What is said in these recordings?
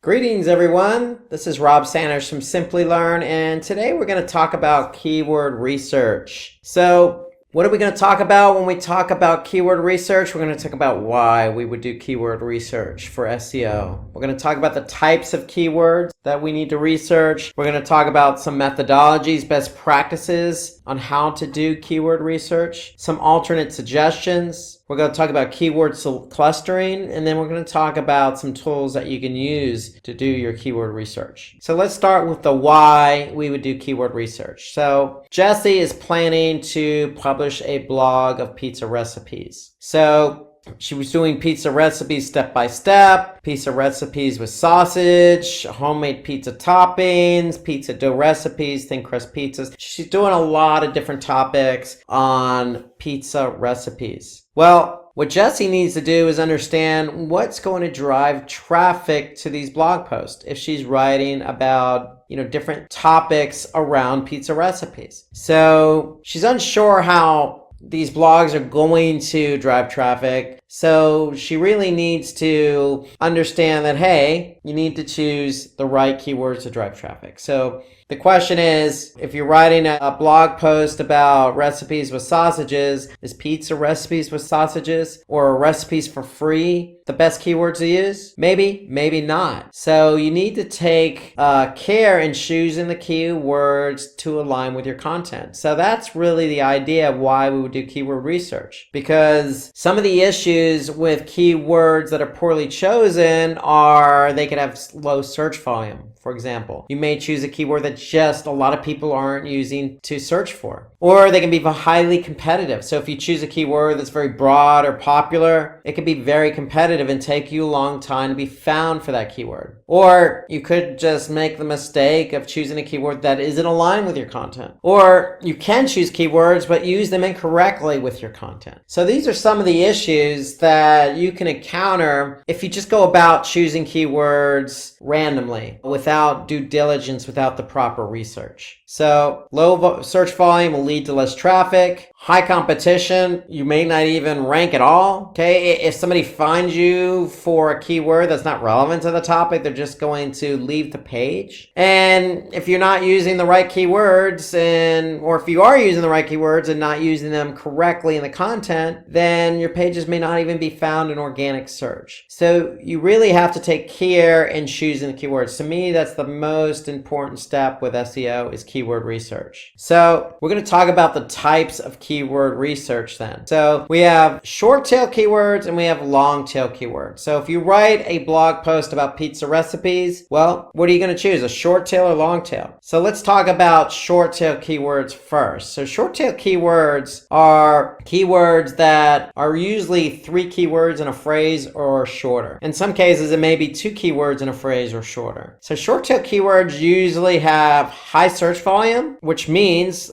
Greetings everyone, this is Rob Sanders from Simplilearn, and today we're going to talk about keyword research. So what are we going to talk about when we talk about keyword research? We're going to talk about why we would do keyword research for SEO. We're going to talk about the types of keywords that we need to research. We're going to talk about some methodologies, best practices on how to do keyword research, some alternate suggestions. We're going to talk about keyword clustering, and then we're going to talk about some tools that you can use to do your keyword research. So let's start with the why we would do keyword research. So Jessie is planning to publish a blog of pizza recipes. So she was doing pizza recipes step by step, pizza recipes with sausage, homemade pizza toppings, pizza dough recipes, thin crust pizzas. She's doing a lot of different topics on pizza recipes. Well, what Jessie needs to do is understand what's going to drive traffic to these blog posts if she's writing about different topics around pizza recipes. So she's unsure how these blogs are going to drive traffic. So she really needs to understand that, hey, you need to choose the right keywords to drive traffic. So the question is, if you're writing a blog post about recipes with sausages, is pizza recipes with sausages or recipes for free the best keywords to use? Maybe, maybe not. So you need to take care in choosing the keywords to align with your content. So that's really the idea of why we would do keyword research. Because some of the issues with keywords that are poorly chosen are they could have low search volume. For example, you may choose a keyword that just a lot of people aren't using to search for. Or they can be highly competitive. So if you choose a keyword that's very broad or popular, it can be very competitive and take you a long time to be found for that keyword. Or you could just make the mistake of choosing a keyword that isn't aligned with your content. Or you can choose keywords but use them incorrectly with your content. So these are some of the issues that you can encounter if you just go about choosing keywords randomly without due diligence, without the proper research. So low search volume will lead to less traffic. High competition, you may not even rank at all. Okay, if somebody finds you for a keyword that's not relevant to the topic, they're just going to leave the page. And if you're not using the right keywords, or if you are using the right keywords and not using them correctly in the content, then your pages may not even be found in organic search. So you really have to take care in choosing the keywords. To me, that's the most important step with SEO is keyword research. So we're going to talk about the types of keyword research then. So we have short tail keywords and we have long tail keywords. So if you write a blog post about pizza recipes, well, what are you going to choose, a short tail or long tail? So let's talk about short tail keywords first. So short tail keywords are keywords that are usually 3 keywords in a phrase or shorter. In some cases, it may be 2 keywords in a phrase or shorter. So short tail keywords usually have high search volume, which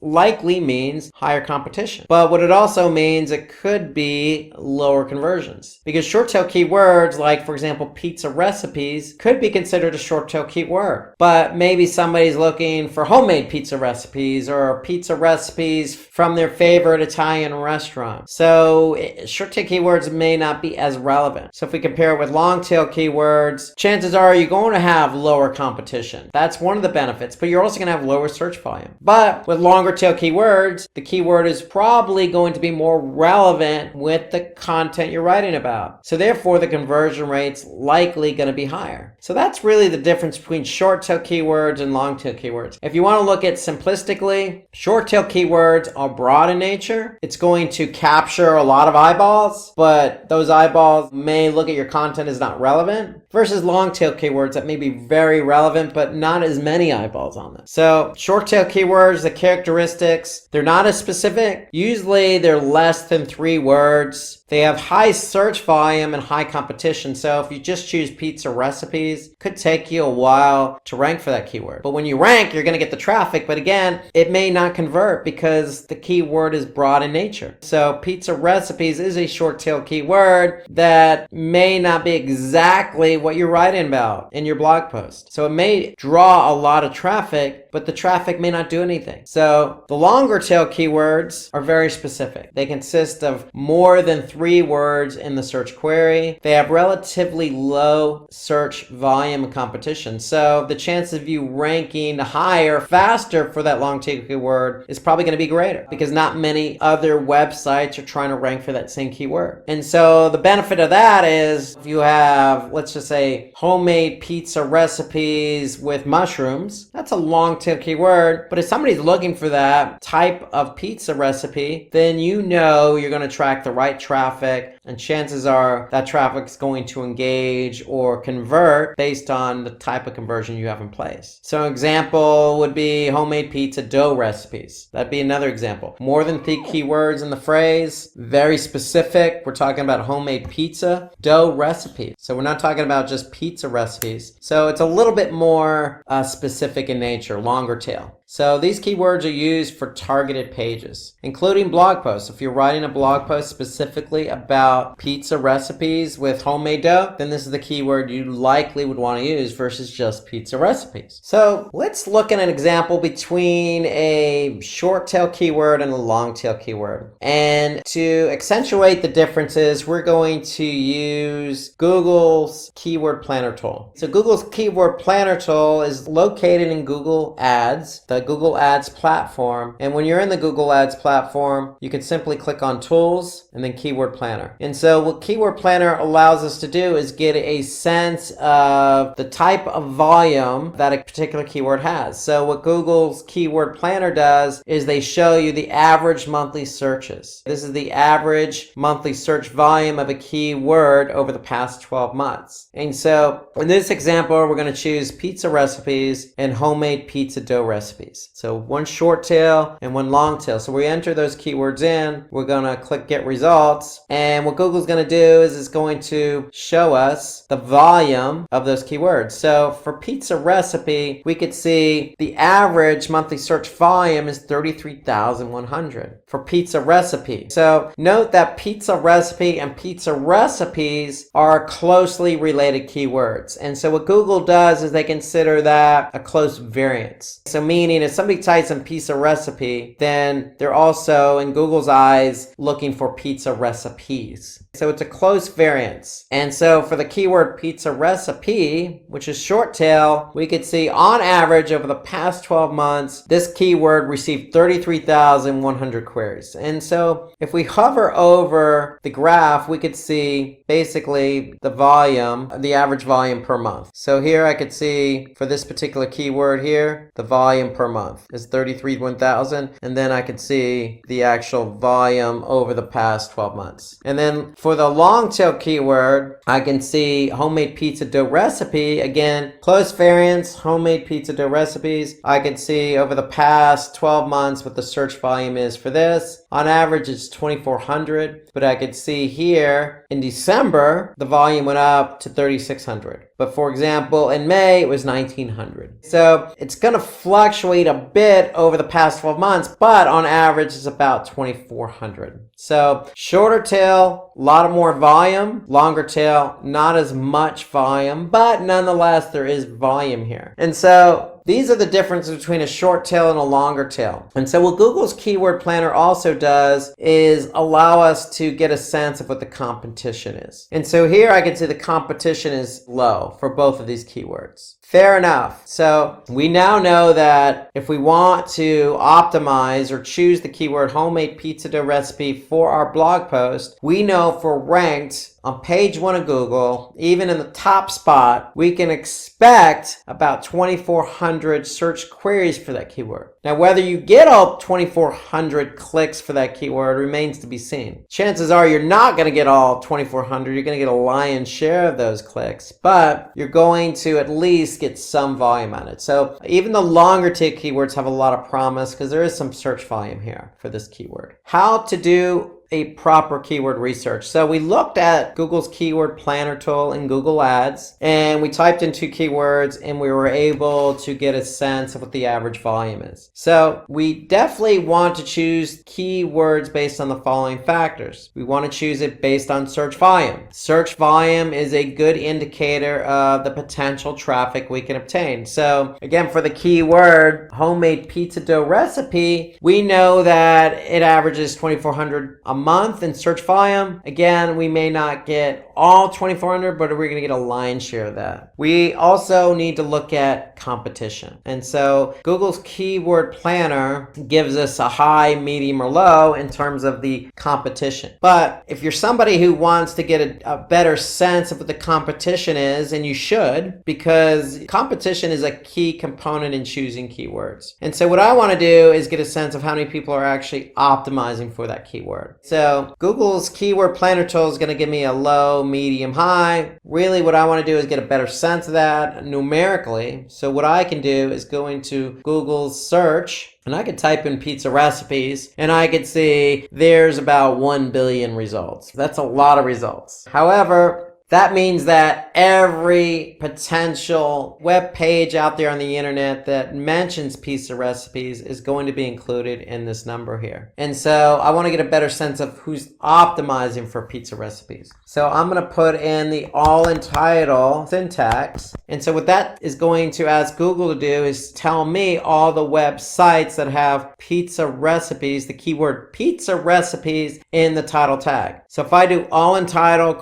likely means higher competition. But what it also means, it could be lower conversions. Because short tail keywords, like for example, pizza recipes, could be considered a short tail keyword. But maybe somebody's looking for homemade pizza recipes or pizza recipes from their favorite Italian restaurant. So short tail keywords may not be as relevant. So if we compare it with long tail keywords, chances are you're going to have lower competition. That's one of the benefits, but you're also going to have lower search volume. But with longer tail keywords, the keyword is probably going to be more relevant with the content you're writing about. So therefore, the conversion rate's likely going to be higher. So that's really the difference between short tail keywords and long tail keywords. If you want to look at simplistically, short tail keywords are broad in nature. It's going to capture a lot of eyeballs, but those eyeballs may look at your content as not relevant, versus long tail keywords that may be very relevant, but not as many eyeballs on them. So short tail keywords, the characteristics, they're not as specific. Usually they're less than 3 words. They have high search volume and high competition. So if you just choose pizza recipes, it could take you a while to rank for that keyword. But when you rank, you're going to get the traffic. But again, it may not convert because the keyword is broad in nature. So pizza recipes is a short tail keyword that may not be exactly what you're writing about in your blog post. So it may draw a lot of traffic, but the traffic may not do anything. So the longer tail keywords are very specific. They consist of more than 3 words in the search query. They have relatively low search volume and competition. So the chance of you ranking higher, faster for that long tail keyword is probably going to be greater because not many other websites are trying to rank for that same keyword. And so the benefit of that is if you have, let's just say, homemade pizza recipes with mushrooms, that's a long tail keyword. But if somebody's looking for that type of pizza recipe, then you know you're going to attract the right traffic, and chances are that traffic is going to engage or convert based on the type of conversion you have in place. So an example would be homemade pizza dough recipes. That'd be another example. More than 3 keywords in the phrase, very specific. We're talking about homemade pizza dough recipes. So we're not talking about just pizza recipes. So it's a little bit more specific in nature, longer tail. So these keywords are used for targeted pages, including blog posts. If you're writing a blog post specifically about pizza recipes with homemade dough, then this is the keyword you likely would want to use versus just pizza recipes. So let's look at an example between a short tail keyword and a long tail keyword. And to accentuate the differences, we're going to use Google's Keyword Planner tool. So Google's Keyword Planner tool is located in Google Ads, the Google Ads platform. And when you're in the Google Ads platform, you can simply click on Tools and then Keyword Planner. And so what Keyword Planner allows us to do is get a sense of the type of volume that a particular keyword has. So what Google's Keyword Planner does is they show you the average monthly searches. This is the average monthly search volume of a keyword over the past 12 months. And so in this example, we're going to choose pizza recipes and homemade pizza dough recipes. So one short tail and one long tail. So we enter those keywords in, we're going to click get results, and what Google's going to do is it's going to show us the volume of those keywords. So for pizza recipe, we could see the average monthly search volume is 33,100 for pizza recipe. So note that pizza recipe and pizza recipes are closely related keywords. And so what Google does is they consider that a close variance. So meaning if somebody types in pizza recipe, then they're also in Google's eyes looking for pizza recipes. So it's a close variance. And so for the keyword pizza recipe, which is short tail, we could see on average over the past 12 months, this keyword received 33,100 queries. And so if we hover over the graph, we could see basically the volume, the average volume per month. So here I could see for this particular keyword here, the volume per month is 33,100. And then I could see the actual volume over the past 12 months. And then for the long tail keyword, I can see homemade pizza dough recipe. Again, close variance, homemade pizza dough recipes. I can see over the past 12 months what the search volume is for this. On average, it's 2,400, but I could see here in December, the volume went up to 3,600. But for example, in May, it was 1,900. So it's going to fluctuate a bit over the past 12 months, but on average, it's about 2,400. So shorter tail, a lot of more volume. Longer tail, not as much volume, but nonetheless, there is volume here. And so these are the differences between a short tail and a longer tail. And so what Google's Keyword Planner also does is allow us to get a sense of what the competition is. And so here I can see the competition is low for both of these keywords. Fair enough. So we now know that if we want to optimize or choose the keyword homemade pizza dough recipe for our blog post, we know if we're ranked on page 1 of Google, even in the top spot, we can expect about 2,400 search queries for that keyword. Now, whether you get all 2,400 clicks for that keyword remains to be seen. Chances are you're not going to get all 2,400. You're going to get a lion's share of those clicks, but you're going to at least get some volume on it. So even the longer tail keywords have a lot of promise because there is some search volume here for this keyword. How to do a proper keyword research. So we looked at Google's Keyword Planner tool in Google Ads, and we typed in 2 keywords, and we were able to get a sense of what the average volume is. So we definitely want to choose keywords based on the following factors. We want to choose it based on search volume. Search volume is a good indicator of the potential traffic we can obtain. So again, for the keyword homemade pizza dough recipe, we know that it averages 2,400 a month in search volume, again, we may not get all 2,400, but we're going to get a lion's share of that. We also need to look at competition. And so Google's keyword planner gives us a high, medium, or low in terms of the competition. But if you're somebody who wants to get a better sense of what the competition is, and you should, because competition is a key component in choosing keywords. And so what I want to do is get a sense of how many people are actually optimizing for that keyword. So Google's keyword planner tool is going to give me a low, medium, high. Really what I want to do is get a better sense of that numerically. So what I can do is go into Google's search, and I could type in pizza recipes, and I could see there's about 1 billion results. That's a lot of results. However, that means that every potential web page out there on the internet that mentions pizza recipes is going to be included in this number here. And so I want to get a better sense of who's optimizing for pizza recipes. So I'm going to put in the all in title syntax. And so what that is going to ask Google to do is tell me all the websites that have pizza recipes, the keyword pizza recipes in the title tag. So if I do all in title, :,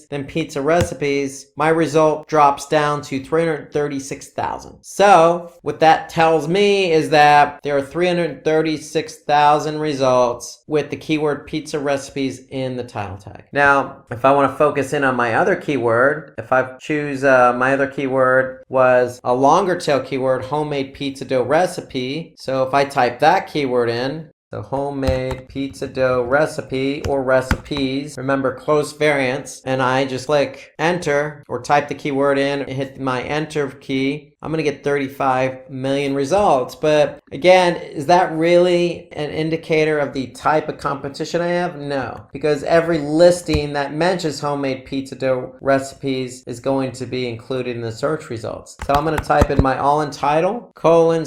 then pizza recipes, my result drops down to 336,000. So what that tells me is that there are 336,000 results with the keyword pizza recipes in the title tag. Now, if I want to focus in on my other keyword, if I choose my other keyword was a longer tail keyword, homemade pizza dough recipe. So if I type that keyword in, so homemade pizza dough recipe or recipes, remember close variants, and I just click enter or type the keyword in and hit my enter key, I'm going to get 35 million results. But again, is that really an indicator of the type of competition I have? No, because every listing that mentions homemade pizza dough recipes is going to be included in the search results. So I'm going to type in my all in title, :, and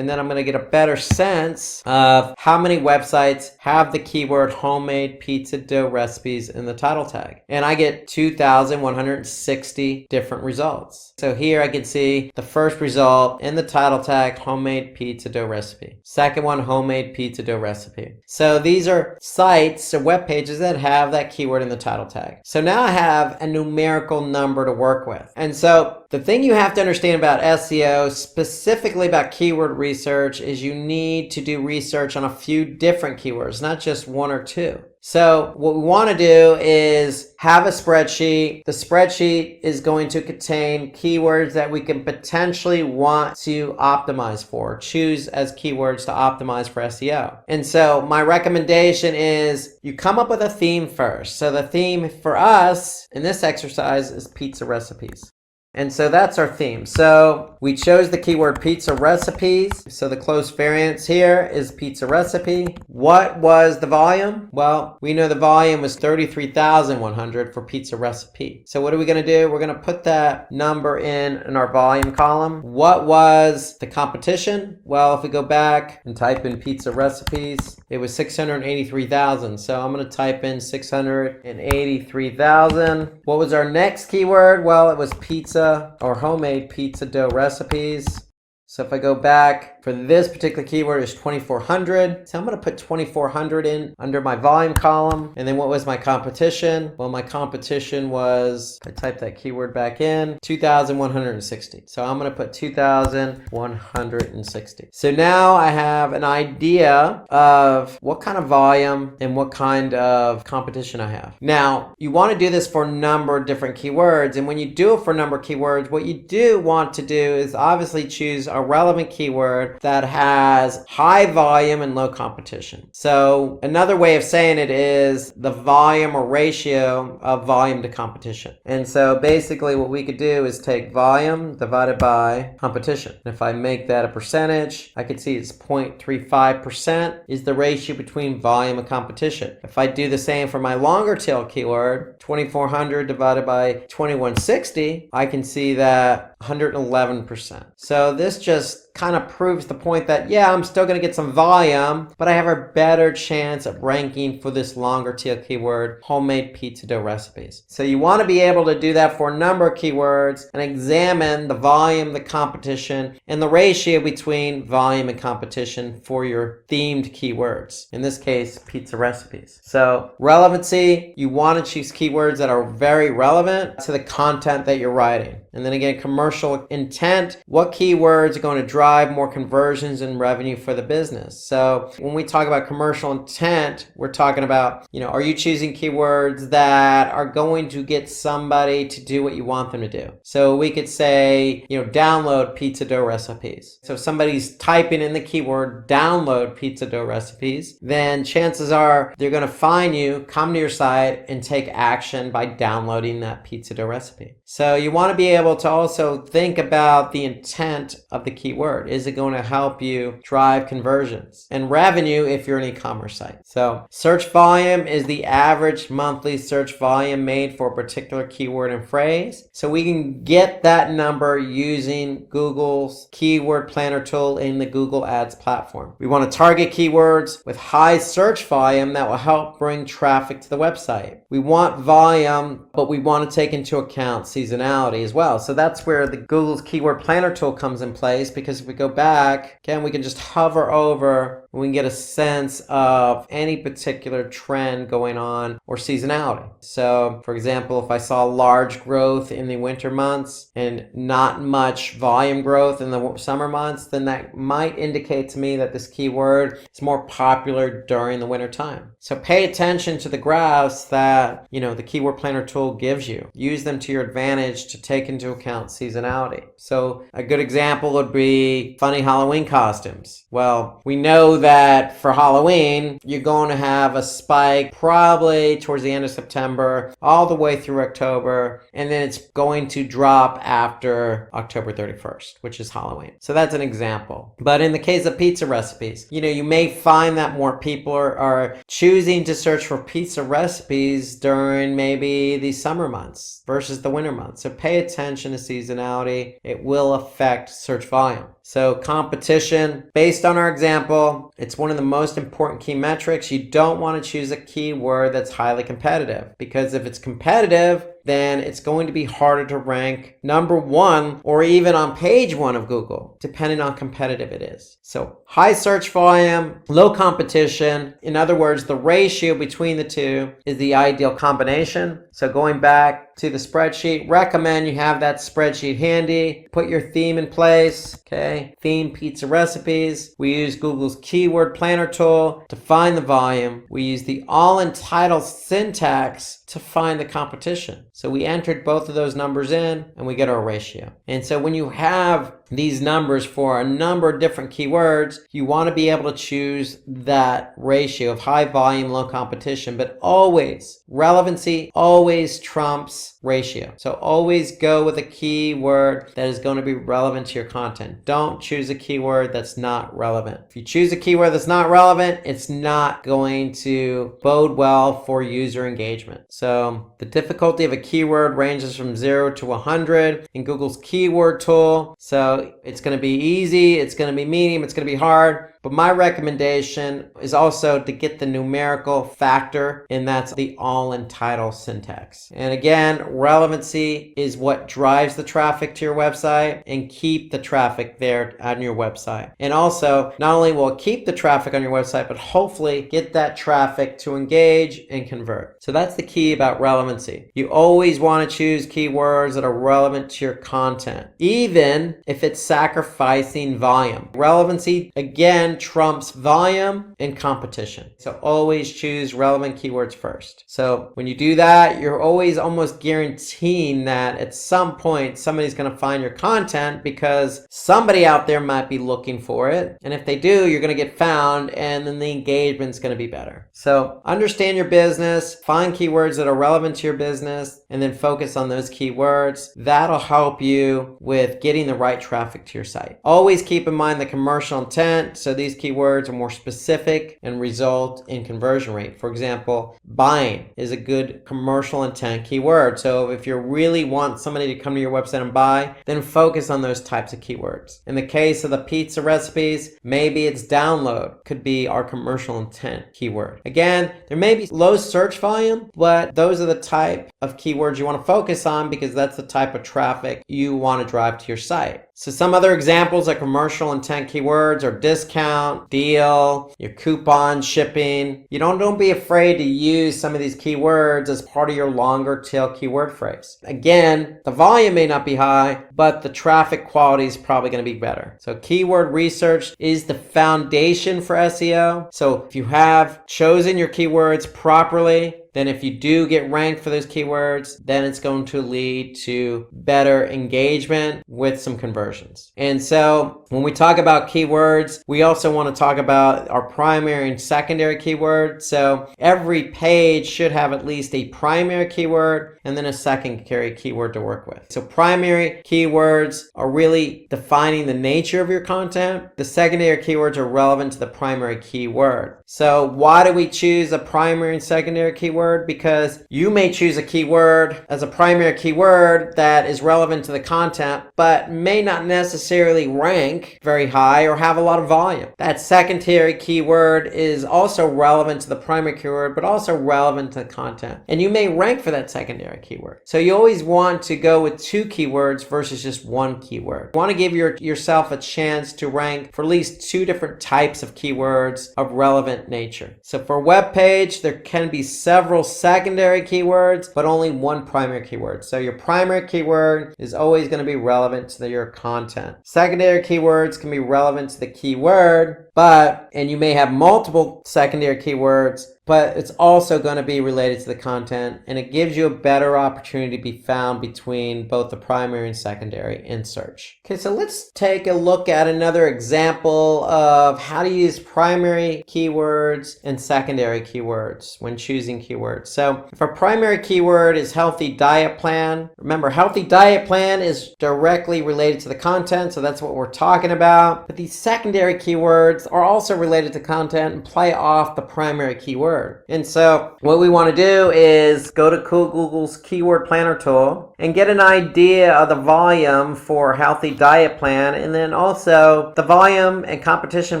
then I'm going to get a better sense of how many websites have the keyword homemade pizza dough recipes in the title tag. And I get 2,160 different results. So here I can see the first result in the title tag, homemade pizza dough recipe. Second one, homemade pizza dough recipe. So these are sites or web pages that have that keyword in the title tag. So now I have a numerical number to work with. And so the thing you have to understand about SEO, specifically about keyword research, is you need to do research on a few different keywords, not just one or two. So what we want to do is have a spreadsheet. The spreadsheet is going to contain keywords that we can potentially want to optimize for, choose as keywords to optimize for SEO. And so my recommendation is you come up with a theme first. So the theme for us in this exercise is pizza recipes. And so that's our theme. So we chose the keyword pizza recipes. So the close variance here is pizza recipe. What was the volume? Well, we know the volume was 33,100 for pizza recipe. So what are we going to do? We're going to put that number in our volume column. What was the competition? Well, if we go back and type in pizza recipes, it was 683,000. So I'm going to type in 683,000. What was our next keyword? Well, it was pizza or homemade pizza dough recipes. So if I go back, for this particular keyword is 2,400. So I'm going to put 2,400 in under my volume column. And then what was my competition? Well, my competition was, if I type that keyword back in, 2,160. So I'm going to put 2,160. So now I have an idea of what kind of volume and what kind of competition I have. Now, you want to do this for a number of different keywords. And when you do it for a number of keywords, what you do want to do is obviously choose a relevant keyword that has high volume and low competition. So another way of saying it is the volume or ratio of volume to competition. And so basically what we could do is take volume divided by competition. And if I make that a percentage, I can see it's 0.35% is the ratio between volume and competition. If I do the same for my longer tail keyword, 2,400 divided by 2,160, I can see that 111%. So this just kind of proves the point that, yeah, I'm still going to get some volume, but I have a better chance of ranking for this longer tail keyword, homemade pizza dough recipes. So you want to be able to do that for a number of keywords and examine the volume, the competition, and the ratio between volume and competition for your themed keywords. In this case, pizza recipes. So relevancy, you want to choose keywords that are very relevant to the content that you're writing. And then again, commercial intent, what keywords are going to drive more conversions and revenue for the business? So when we talk about commercial intent, we're talking about, are you choosing keywords that are going to get somebody to do what you want them to do? So we could say, download pizza dough recipes. So if somebody's typing in the keyword download pizza dough recipes, then chances are they're going to find you, come to your site, and take action by downloading that pizza dough recipe. So you want to be able to also think about the intent of the keyword. Is it going to help you drive conversions and revenue if you're an e-commerce site? So search volume is the average monthly search volume made for a particular keyword and phrase. So we can get that number using Google's keyword planner tool in the Google Ads platform. We want to target keywords with high search volume that will help bring traffic to the website. We want volume, but we want to take into account seasonality as well. So that's where the Google's keyword planner tool comes in place, because if we go back, again, we can just hover over and we can get a sense of any particular trend going on or seasonality. So for example, if I saw large growth in the winter months and not much volume growth in the summer months, then that might indicate to me that this keyword is more popular during the winter time. So pay attention to the graphs that, the keyword planner tool gives you. Use them to your advantage to take into account seasonality. So a good example would be funny Halloween costumes. Well, we know that for Halloween, you're going to have a spike probably towards the end of September, all the way through October, and then it's going to drop after October 31st, which is Halloween. So that's an example. But in the case of pizza recipes, you may find that more people are choosing to search for pizza recipes during maybe the summer months versus the winter months. So pay attention to seasonality. It will affect search volume. So competition, based on our example, it's one of the most important key metrics. You don't want to choose a keyword that's highly competitive, because if it's competitive, then it's going to be harder to rank number one or even on page one of Google, depending on how competitive it is. So high search volume, low competition. In other words, the ratio between the two is the ideal combination. So going back to the spreadsheet, recommend you have that spreadsheet handy. Put your theme in place. Okay, theme pizza recipes. We use Google's keyword planner tool to find the volume. We use the all entitled syntax to find the competition. So we entered both of those numbers in and we get our ratio. And so when you have these numbers for a number of different keywords, you want to be able to choose that ratio of high volume, low competition, but always relevancy always trumps ratio. So always go with a keyword that is going to be relevant to your content. Don't choose a keyword that's not relevant. If you choose a keyword that's not relevant, it's not going to bode well for user engagement. So the difficulty of a keyword ranges from 0 to 100 in Google's keyword tool. So it's going to be easy, it's going to be medium, it's going to be hard. But my recommendation is also to get the numerical factor, and that's the all entitled syntax. And again, relevancy is what drives the traffic to your website, and keep the traffic there on your website. And also, not only will it keep the traffic on your website, but hopefully get that traffic to engage and convert. So that's the key about relevancy. You always want to choose keywords that are relevant to your content, even if it's sacrificing volume. Relevancy, again, trumps volume and competition. So always choose relevant keywords first. So when you do that, you're always almost guaranteeing that at some point somebody's going to find your content, because somebody out there might be looking for it. And if they do, you're going to get found, and then the engagement's going to be better. So understand your business, find keywords that are relevant to your business, and then focus on those keywords. That'll help you with getting the right traffic to your site. Always keep in mind the commercial intent. So these these keywords are more specific and result in conversion rate. For example, buying is a good commercial intent keyword. So if you really want somebody to come to your website and buy, then focus on those types of keywords. In the case of the pizza recipes, maybe it's download could be our commercial intent keyword. Again, there may be low search volume, but those are the type of keywords you want to focus on because that's the type of traffic you want to drive to your site. So some other examples of commercial intent keywords are discount, deal, your coupon, shipping. Don't be afraid to use some of these keywords as part of your longer tail keyword phrase. Again, the volume may not be high, but the traffic quality is probably going to be better. So keyword research is the foundation for SEO. So if you have chosen your keywords properly, then if you do get ranked for those keywords, then it's going to lead to better engagement with some conversions. And so when we talk about keywords, we also want to talk about our primary and secondary keywords. So every page should have at least a primary keyword and then a secondary keyword to work with. So primary keywords are really defining the nature of your content. The secondary keywords are relevant to the primary keyword. So why do we choose a primary and secondary keyword? Because you may choose a keyword as a primary keyword that is relevant to the content, but may not necessarily rank very high or have a lot of volume. That secondary keyword is also relevant to the primary keyword, but also relevant to the content. And you may rank for that secondary keyword. So you always want to go with two keywords versus just one keyword. You want to give yourself a chance to rank for at least two different types of keywords of relevant nature. So for a web page, there can be several secondary keywords, but only one primary keyword. So your primary keyword is always going to be relevant to your content. Secondary keywords can be relevant to the keyword, and you may have multiple secondary keywords, but it's also going to be related to the content, and it gives you a better opportunity to be found between both the primary and secondary in search. Okay, so let's take a look at another example of how to use primary keywords and secondary keywords when choosing keywords. So if our primary keyword is healthy diet plan, remember healthy diet plan is directly related to the content, so that's what we're talking about. But these secondary keywords are also related to content and play off the primary keyword. And so what we want to do is go to Google's keyword planner tool and get an idea of the volume for healthy diet plan, and then also the volume and competition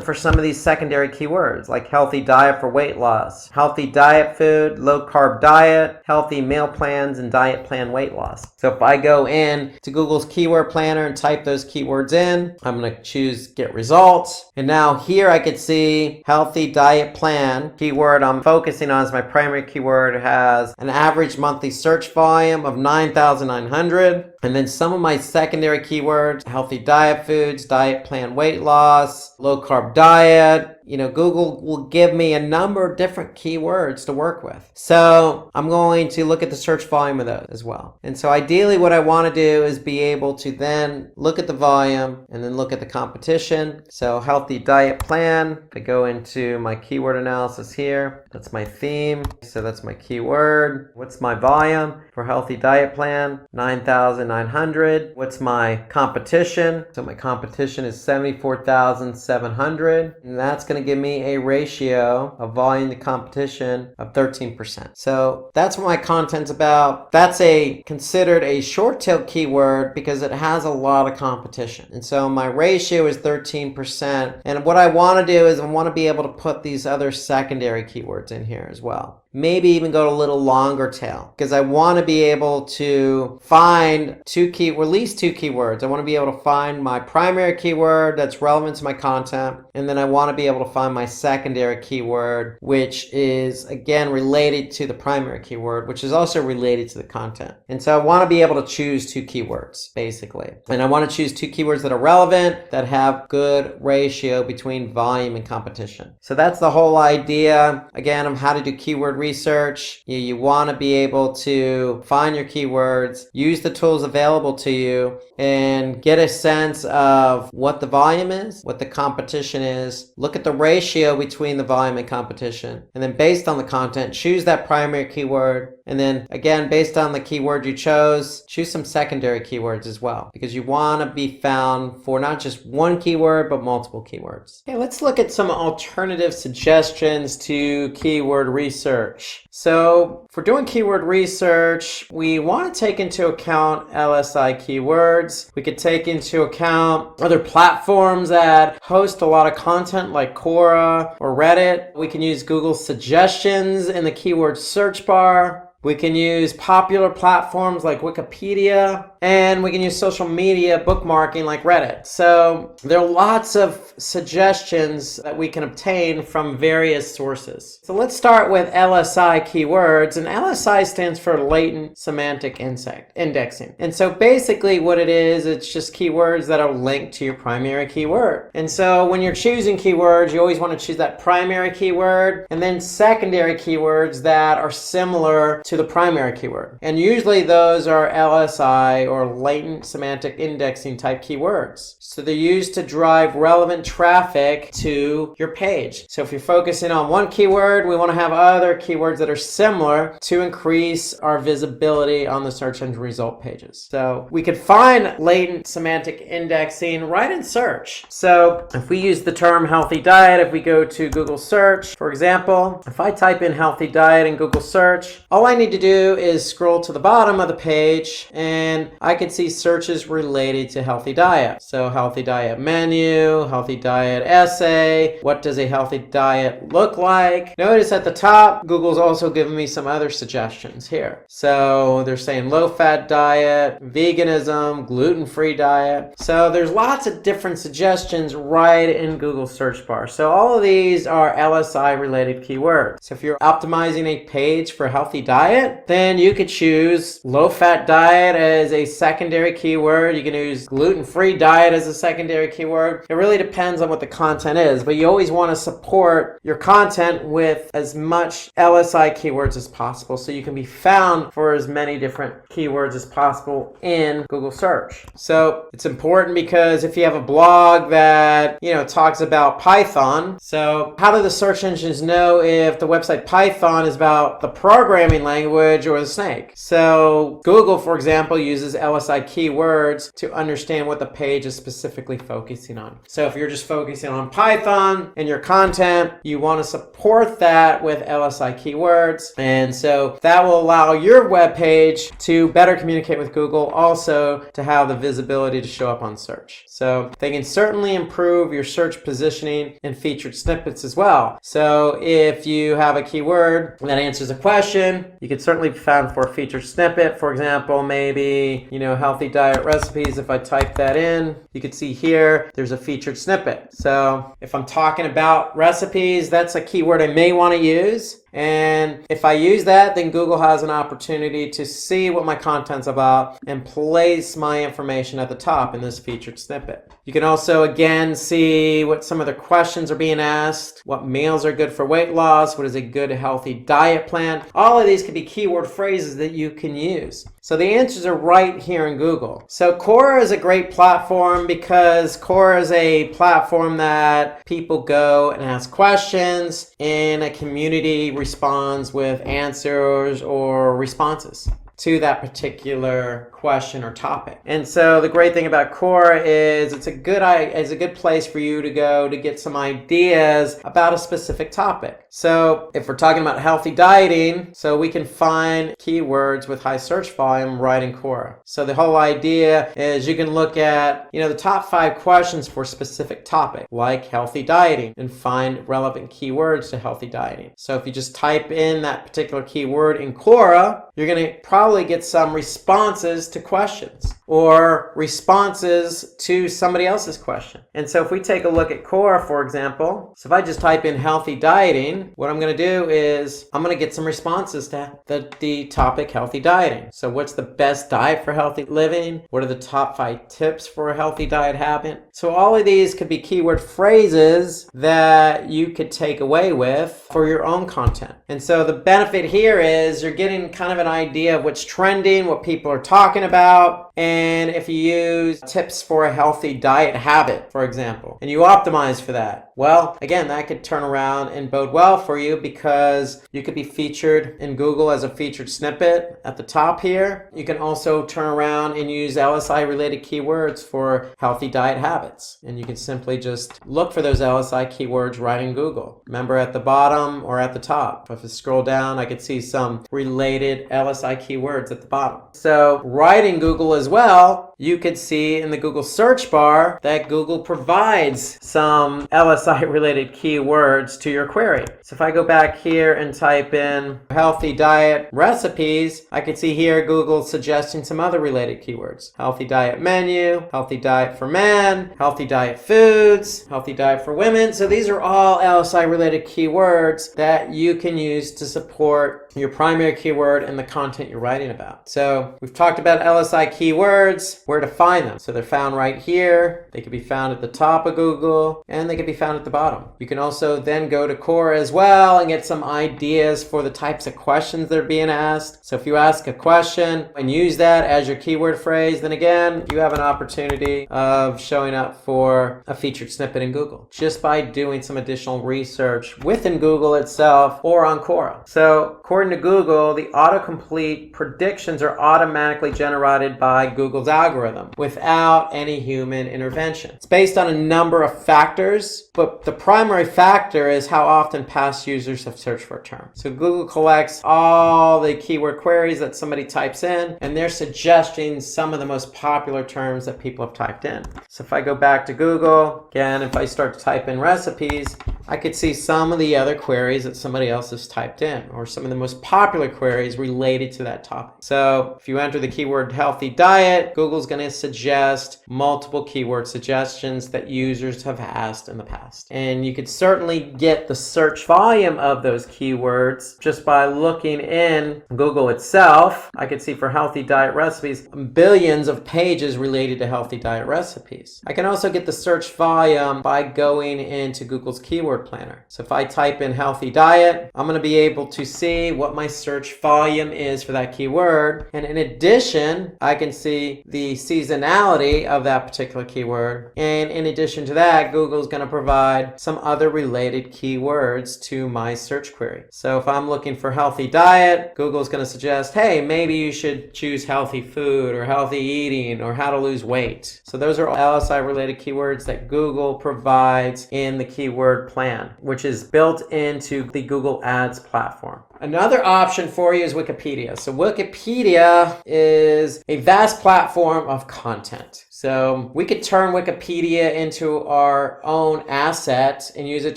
for some of these secondary keywords like healthy diet for weight loss, healthy diet food, low carb diet, healthy meal plans, and diet plan weight loss. So if I go in to Google's keyword planner and type those keywords in, I'm going to choose get results. And now here I can see healthy diet plan keyword I'm focusing on as my primary keyword has an average monthly search volume of 9,900. And then some of my secondary keywords, healthy diet foods, diet plan weight loss, low carb diet. Google will give me a number of different keywords to work with. So I'm going to look at the search volume of those as well. And so ideally what I want to do is be able to then look at the volume and then look at the competition. So healthy diet plan, I go into my keyword analysis here. That's my theme. So that's my keyword. What's my volume for healthy diet plan? 9,900. What's my competition? So my competition is 74,700. And that's going to give me a ratio of volume to competition of 13%. So that's what my content's about. That's considered a short tail keyword because it has a lot of competition. And so my ratio is 13%. And what I want to do is I want to be able to put these other secondary keywords in here as well. Maybe even go to a little longer tail because I want to be able to find at least two keywords. I want to be able to find my primary keyword that's relevant to my content, and then I want to be able to find my secondary keyword, which is again related to the primary keyword, which is also related to the content. And so I want to be able to choose two keywords basically, and I want to choose two keywords that are relevant, that have good ratio between volume and competition. So that's the whole idea again of how to do keyword research, you want to be able to find your keywords, use the tools available to you, and get a sense of what the volume is, what the competition is, look at the ratio between the volume and competition, and then based on the content, choose that primary keyword. And then again, based on the keyword you chose, choose some secondary keywords as well, because you want to be found for not just one keyword, but multiple keywords. Okay, let's look at some alternative suggestions to keyword research. So for doing keyword research, we want to take into account LSI keywords. We could take into account other platforms that host a lot of content like Quora or Reddit. We can use Google suggestions in the keyword search bar. We can use popular platforms like Wikipedia, and we can use social media bookmarking like Reddit. So there are lots of suggestions that we can obtain from various sources. So let's start with LSI keywords, and LSI stands for latent semantic indexing. And so basically what it is, it's just keywords that are linked to your primary keyword. And so when you're choosing keywords, you always want to choose that primary keyword and then secondary keywords that are similar to the primary keyword. And usually those are LSI or latent semantic indexing type keywords. So they're used to drive relevant traffic to your page. So if you're focusing on one keyword, we want to have other keywords that are similar to increase our visibility on the search engine result pages. So we could find latent semantic indexing right in search. So if we use the term healthy diet, if we go to Google search, for example, if I type in healthy diet in Google search, all I need to do is scroll to the bottom of the page and I can see searches related to healthy diet. So healthy diet menu, healthy diet essay, what does a healthy diet look like? Notice at the top, Google's also given me some other suggestions here. So they're saying low-fat diet, veganism, gluten-free diet. So there's lots of different suggestions right in Google search bar. So all of these are LSI related keywords. So if you're optimizing a page for healthy diet, then you could choose low-fat diet as a secondary keyword. You can use gluten-free diet as a secondary keyword. It really depends on what the content is, but you always want to support your content with as much LSI keywords as possible so you can be found for as many different keywords as possible in Google search. So it's important because if you have a blog that, talks about Python, so how do the search engines know if the website Python is about the programming language or the snake? So Google, for example, uses LSI keywords to understand what the page is specifically focusing on. So if you're just focusing on Python in your content, you want to support that with LSI keywords. And so that will allow your web page to better communicate with Google, also to have the visibility to show up on search. So they can certainly improve your search positioning and featured snippets as well. So if you have a keyword that answers a question, you could certainly be found for a featured snippet. For example, maybe, healthy diet recipes. If I type that in, you can see here, there's a featured snippet. So if I'm talking about recipes, that's a keyword I may want to use. And if I use that, then Google has an opportunity to see what my content's about and place my information at the top in this featured snippet. You can also, again, see what some of the questions are being asked, what meals are good for weight loss, what is a good healthy diet plan. All of these could be keyword phrases that you can use. So the answers are right here in Google. So Quora is a great platform because Quora is a platform that people go and ask questions and a community responds with answers or responses to that particular question or topic. And so the great thing about Quora is it's a good place for you to go to get some ideas about a specific topic. So if we're talking about healthy dieting, so we can find keywords with high search volume right in Quora. So the whole idea is you can look at, the top 5 questions for a specific topic, like healthy dieting, and find relevant keywords to healthy dieting. So if you just type in that particular keyword in Quora, you're going to probably get some responses to questions. or responses to somebody else's question. And so if we take a look at Quora, for example, so if I just type in healthy dieting, what I'm going to do is I'm going to get some responses to the topic healthy dieting. So what's the best diet for healthy living? What are the top 5 tips for a healthy diet habit? So all of these could be keyword phrases that you could take away with for your own content. And so the benefit here is you're getting kind of an idea of what's trending, what people are talking about, and if you use tips for a healthy diet habit, for example, and you optimize for that, well, again, that could turn around and bode well for you because you could be featured in Google as a featured snippet at the top here. You can also turn around and use LSI related keywords for healthy diet habits. And you can simply just look for those LSI keywords right in Google. Remember, at the bottom or at the top. If I scroll down, I could see some related LSI keywords at the bottom. So right in Google as well, you could see in the Google search bar that Google provides some LSI related keywords to your query. So if I go back here and type in healthy diet recipes, I can see here Google suggesting some other related keywords. Healthy diet menu, healthy diet for men, healthy diet foods, healthy diet for women. So these are all LSI related keywords that you can use to support your primary keyword and the content you're writing about. So we've talked about LSI keywords, where to find them. So they're found right here. They can be found at the top of Google, and they can be found at the bottom. You can also then go to Quora as well and get some ideas for the types of questions that are being asked. So if you ask a question and use that as your keyword phrase, then again, you have an opportunity of showing up for a featured snippet in Google just by doing some additional research within Google itself or on Quora. So according to Google, the autocomplete predictions are automatically generated by Google's algorithm without any human intervention. It's based on a number of factors, but the primary factor is how often past users have searched for a term. So Google collects all the keyword queries that somebody types in, and they're suggesting some of the most popular terms that people have typed in. So if I go back to Google, again, if I start to type in recipes, I could see some of the other queries that somebody else has typed in, or some of the most popular queries related to that topic. So if you enter the keyword healthy diet, Google's going to suggest multiple keyword suggestions that users have asked in the past. And you could certainly get the search volume of those keywords just by looking in Google itself. I could see for healthy diet recipes, billions of pages related to healthy diet recipes. I can also get the search volume by going into Google's keyword planner. So if I type in healthy diet, I'm going to be able to see what my search volume is for that keyword. And in addition, I can see the seasonality of that particular keyword. And in addition to that, Google is going to provide some other related keywords to my search query. So if I'm looking for healthy diet, Google is going to suggest, hey, maybe you should choose healthy food or healthy eating or how to lose weight. So those are all LSI related keywords that Google provides in the keyword plan, which is built into the Google Ads platform. Another option for you is Wikipedia. So Wikipedia is a vast platform of content. So we could turn Wikipedia into our own asset and use it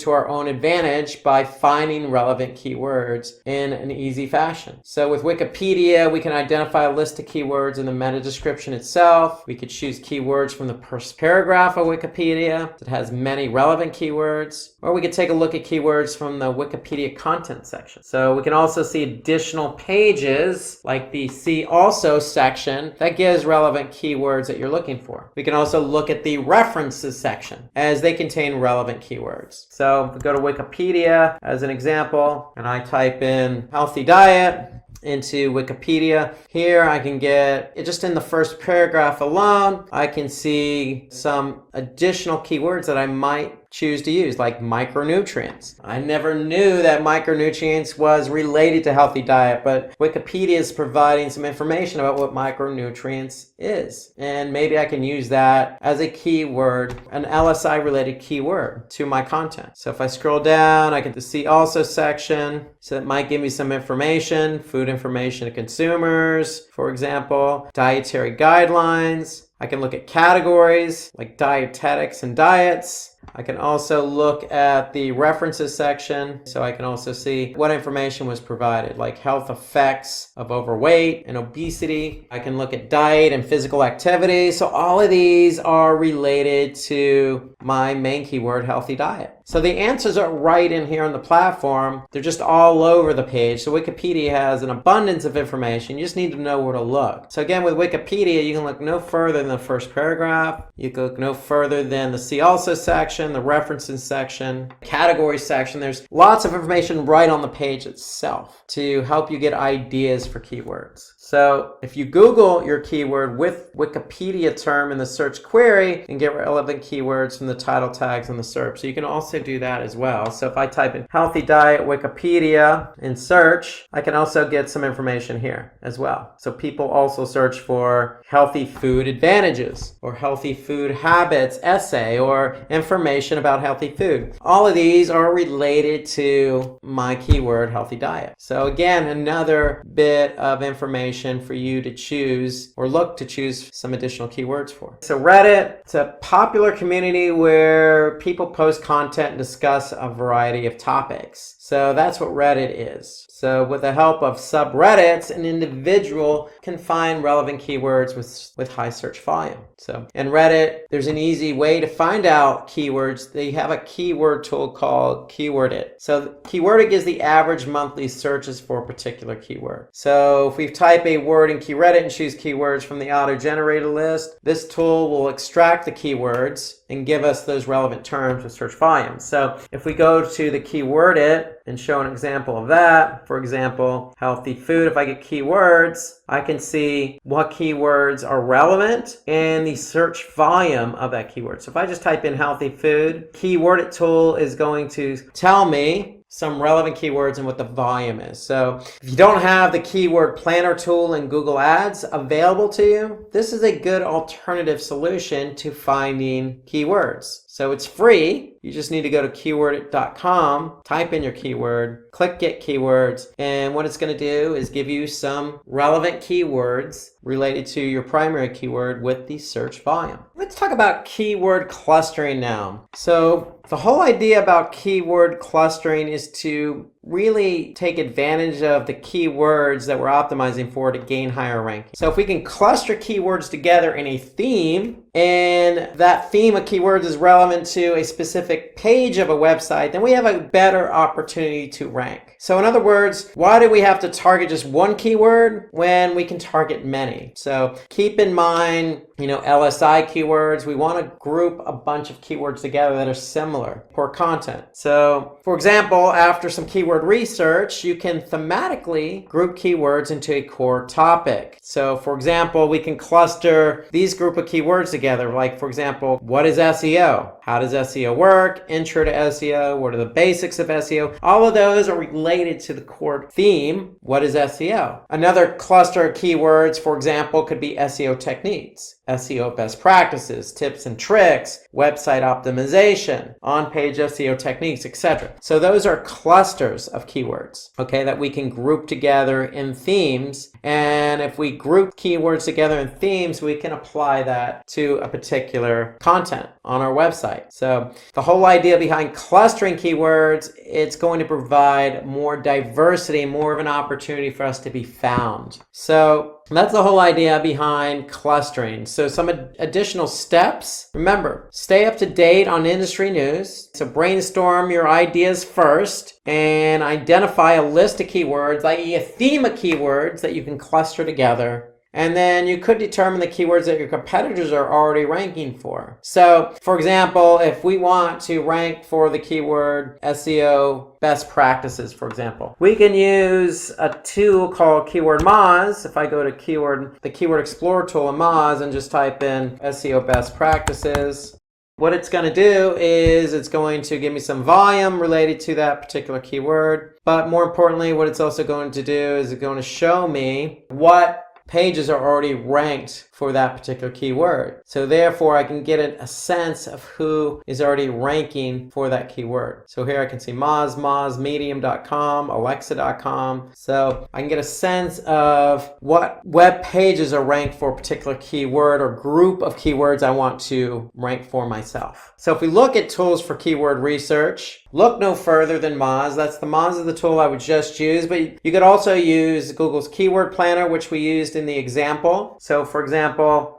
to our own advantage by finding relevant keywords in an easy fashion. So with Wikipedia, we can identify a list of keywords in the meta description itself. We could choose keywords from the first paragraph of Wikipedia that has many relevant keywords, or we could take a look at keywords from the Wikipedia content section. So we can also see additional pages like the See Also section that gives relevant keywords that you're looking for. We can also look at the references section as they contain relevant keywords. So if we go to Wikipedia as an example, and I type in healthy diet into Wikipedia, here I can get, just in the first paragraph alone, I can see some additional keywords that I might choose to use, like micronutrients. I never knew that micronutrients was related to healthy diet, but Wikipedia is providing some information about what micronutrients is. And maybe I can use that as a keyword, an LSI related keyword to my content. So if I scroll down, I get the See Also section. So it might give me some information, food information to consumers, for example, dietary guidelines. I can look at categories like dietetics and diets. I can also look at the references section, so I can also see what information was provided, like health effects of overweight and obesity. I can look at diet and physical activity. So all of these are related to my main keyword, healthy diet. So the answers are right in here on the platform. They're just all over the page. So Wikipedia has an abundance of information. You just need to know where to look. So again, with Wikipedia, you can look no further than the first paragraph. You can look no further than the See Also section, the references section, category section. There's lots of information right on the page itself to help you get ideas for keywords. So if you Google your keyword with Wikipedia term in the search query and get relevant keywords from the title tags in the SERP. So you can also do that as well. So if I type in healthy diet Wikipedia in search, I can also get some information here as well. So people also search for healthy food advantages or healthy food habits essay or information about healthy food. All of these are related to my keyword healthy diet. So again, another bit of information for you to choose or look to choose some additional keywords for. So Reddit, it's a popular community where people post content and discuss a variety of topics. So that's what Reddit is. So with the help of subreddits, an individual can find relevant keywords with high search volume. So in Reddit, there's an easy way to find out keywords. They have a keyword tool called Keywordit. So Keywordit gives the average monthly searches for a particular keyword. So if we type a word in Keywordit and choose keywords from the auto-generated list, this tool will extract the keywords and give us those relevant terms with search volume. So if we go to the Keywordit and show an example of that, for example, healthy food, if I get keywords, I can see what keywords are relevant and the search volume of that keyword. So if I just type in healthy food, Keywordit tool is going to tell me some relevant keywords and what the volume is. So if you don't have the keyword planner tool in Google Ads available to you, this is a good alternative solution to finding keywords. So it's free. You just need to go to keywordit.com, type in your keyword, click Get Keywords, and what it's going to do is give you some relevant keywords related to your primary keyword with the search volume. Let's talk about keyword clustering now. So the whole idea about keyword clustering is to really take advantage of the keywords that we're optimizing for to gain higher ranking. So if we can cluster keywords together in a theme, and that theme of keywords is relevant to a specific page of a website, then we have a better opportunity to rank. So in other words, why do we have to target just one keyword when we can target many? So keep in mind, LSI keywords, we want to group a bunch of keywords together that are similar for content. So for example, after some keyword research, you can thematically group keywords into a core topic. So for example, we can cluster these group of keywords together. Like for example, what is SEO? How does SEO work? Intro to SEO. What are the basics of SEO? All of those are related to the core theme. What is SEO? Another cluster of keywords, for example, could be SEO techniques, SEO best practices, tips and tricks, website optimization, on-page SEO techniques, etc. So those are clusters of keywords, okay, that we can group together in themes. And if we group keywords together in themes, we can apply that to a particular content on our website. So the whole idea behind clustering keywords, it's going to provide more diversity, more of an opportunity for us to be found. So that's the whole idea behind clustering. So some additional steps. Remember, stay up to date on industry news. So brainstorm your ideas first and identify a list of keywords, i.e. a theme of keywords that you can cluster together. And then you could determine the keywords that your competitors are already ranking for. So, for example, if we want to rank for the keyword SEO best practices, for example, we can use a tool called Keyword Moz. If I go to the Keyword Explorer tool in Moz and just type in SEO best practices, what it's going to do is it's going to give me some volume related to that particular keyword. But more importantly, what it's also going to do is it's going to show me what pages are already ranked for that particular keyword. So therefore I can get a sense of who is already ranking for that keyword. So here I can see Moz, Medium.com, Alexa.com. So I can get a sense of what web pages are ranked for a particular keyword or group of keywords I want to rank for myself. So if we look at tools for keyword research, look no further than Moz. That's the Moz is the tool I would just use, but you could also use Google's Keyword Planner, which we used in the example. So for example,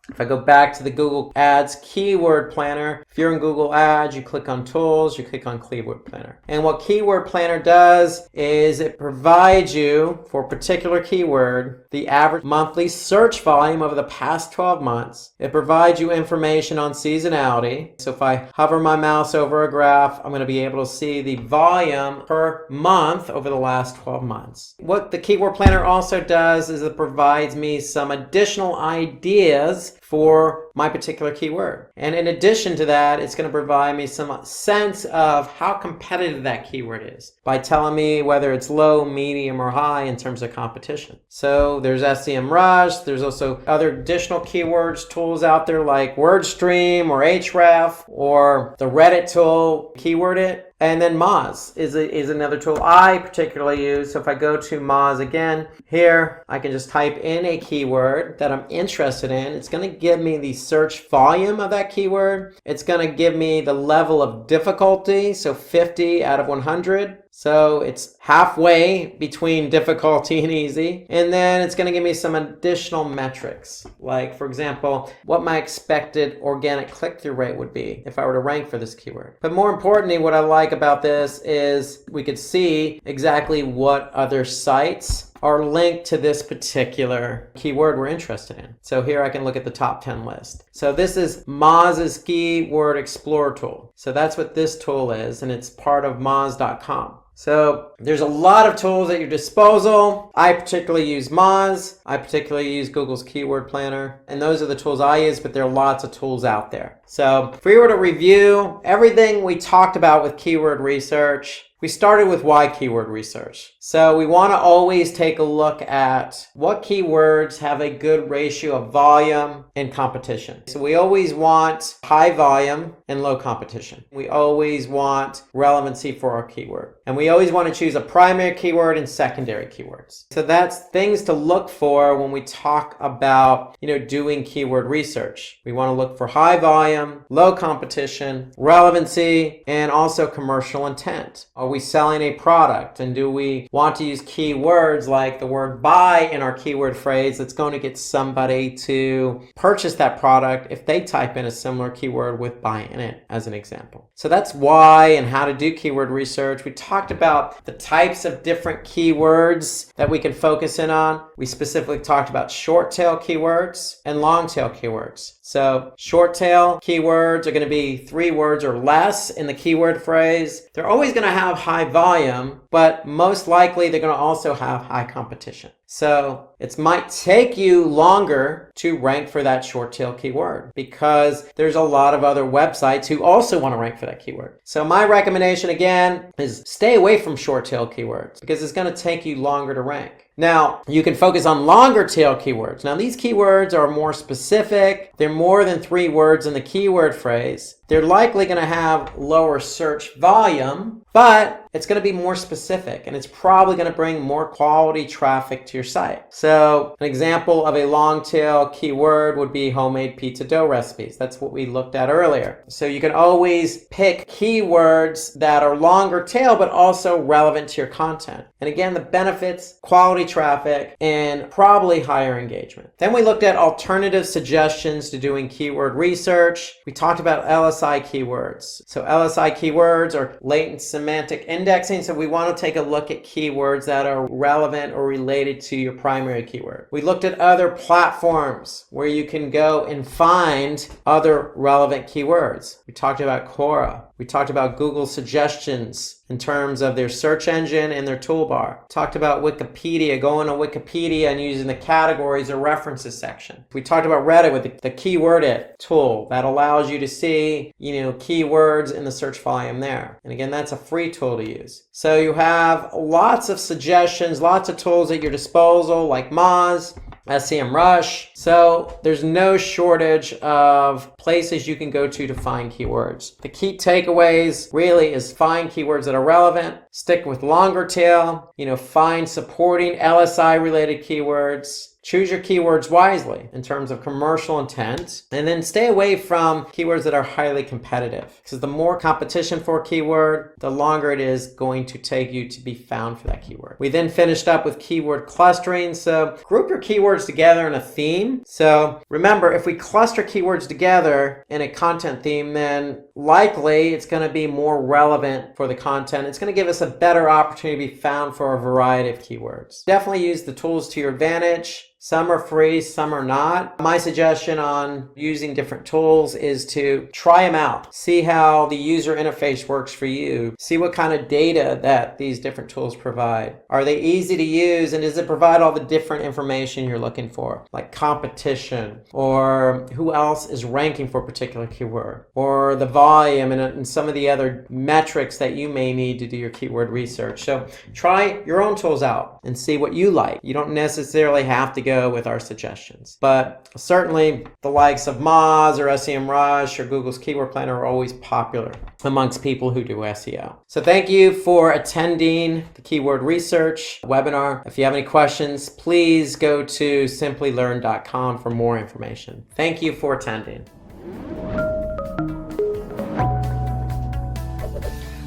if I go back to the Google Ads Keyword Planner, if you're in Google Ads, you click on Tools, you click on Keyword Planner. And what Keyword Planner does is it provides you, for a particular keyword, the average monthly search volume over the past 12 months. It provides you information on seasonality. So if I hover my mouse over a graph, I'm going to be able to see the volume per month over the last 12 months. What the Keyword Planner also does is it provides me some additional ideas for my particular keyword. And in addition to that, it's going to provide me some sense of how competitive that keyword is by telling me whether it's low, medium, or high in terms of competition. So there's SEMrush. There's also other additional keywords tools out there like WordStream or Ahrefs or the Reddit tool, Keyword It. And then Moz is another tool I particularly use. So if I go to Moz again, here I can just type in a keyword that I'm interested in. It's going to give me the search volume of that keyword. It's going to give me the level of difficulty, so 50 out of 100. So it's halfway between difficulty and easy. And then it's going to give me some additional metrics. Like, for example, what my expected organic click-through rate would be if I were to rank for this keyword. But more importantly, what I like about this is we could see exactly what other sites are linked to this particular keyword we're interested in. So here I can look at the top 10 list. So this is Moz's Keyword Explorer tool. So that's what this tool is, and it's part of Moz.com. So there's a lot of tools at your disposal. I particularly use Moz. I particularly use Google's Keyword Planner. And those are the tools I use, but there are lots of tools out there. So if we were to review everything we talked about with keyword research, we started with why keyword research. So we want to always take a look at what keywords have a good ratio of volume and competition. So we always want high volume and low competition. We always want relevancy for our keyword. And we always want to choose a primary keyword and secondary keywords. So that's things to look for when we talk about, doing keyword research. We want to look for high volume, low competition, relevancy, and also commercial intent. Are we selling a product, and do we want to use keywords like the word buy in our keyword phrase that's going to get somebody to purchase that product if they type in a similar keyword with buy in it, as an example. So that's why and how to do keyword research. We talked about the types of different keywords that we can focus in on. We specifically talked about short tail keywords and long tail keywords. So short tail keywords are going to be 3 words or less in the keyword phrase. They're always going to have high volume, but most likely they're going to also have high competition. So it might take you longer to rank for that short tail keyword because there's a lot of other websites who also want to rank for that keyword. So my recommendation again is stay away from short tail keywords because it's going to take you longer to rank. Now, you can focus on longer tail keywords. Now, these keywords are more specific. They're more than 3 words in the keyword phrase. They're likely going to have lower search volume, but it's going to be more specific and it's probably going to bring more quality traffic to your site. So an example of a long tail keyword would be homemade pizza dough recipes. That's what we looked at earlier. So you can always pick keywords that are longer tail but also relevant to your content. And again, the benefits, quality traffic, and probably higher engagement. Then we looked at alternative suggestions to doing keyword research. We talked about LSI keywords. So LSI keywords are latent semantic indexing. So we want to take a look at keywords that are relevant or related to your primary keyword. We looked at other platforms where you can go and find other relevant keywords. We talked about Quora. We talked about Google suggestions in terms of their search engine and their toolbar. Talked about Wikipedia, going to Wikipedia and using the categories or references section. We talked about Reddit with the Keyword It tool that allows you to see, keywords in the search volume there. And again, that's a free tool to use. So you have lots of suggestions, lots of tools at your disposal like Moz. SEMrush. So there's no shortage of places you can go to find keywords. The key takeaways really is find keywords that are relevant, stick with longer tail, find supporting LSI related keywords. Choose your keywords wisely in terms of commercial intent, and then stay away from keywords that are highly competitive, because the more competition for a keyword, the longer it is going to take you to be found for that keyword. We then finished up with keyword clustering. So group your keywords together in a theme. So remember, if we cluster keywords together in a content theme, then likely it's going to be more relevant for the content. It's going to give us a better opportunity to be found for a variety of keywords. Definitely use the tools to your advantage. Some are free, some are not. My suggestion on using different tools is to try them out. See how the user interface works for you. See what kind of data that these different tools provide. Are they easy to use, and does it provide all the different information you're looking for? Like competition, or who else is ranking for a particular keyword, or the volume and some of the other metrics that you may need to do your keyword research. So try your own tools out and see what you like. You don't necessarily have to go with our suggestions, but certainly the likes of Moz or SEMrush or Google's Keyword Planner are always popular amongst people who do SEO. So thank you for attending the Keyword Research webinar. If you have any questions, please go to simplylearn.com for more information. Thank you for attending.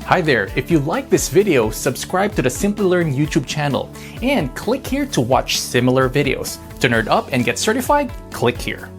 Hi there, if you like this video, subscribe to the Simplilearn YouTube channel and click here to watch similar videos. To nerd up and get certified, click here.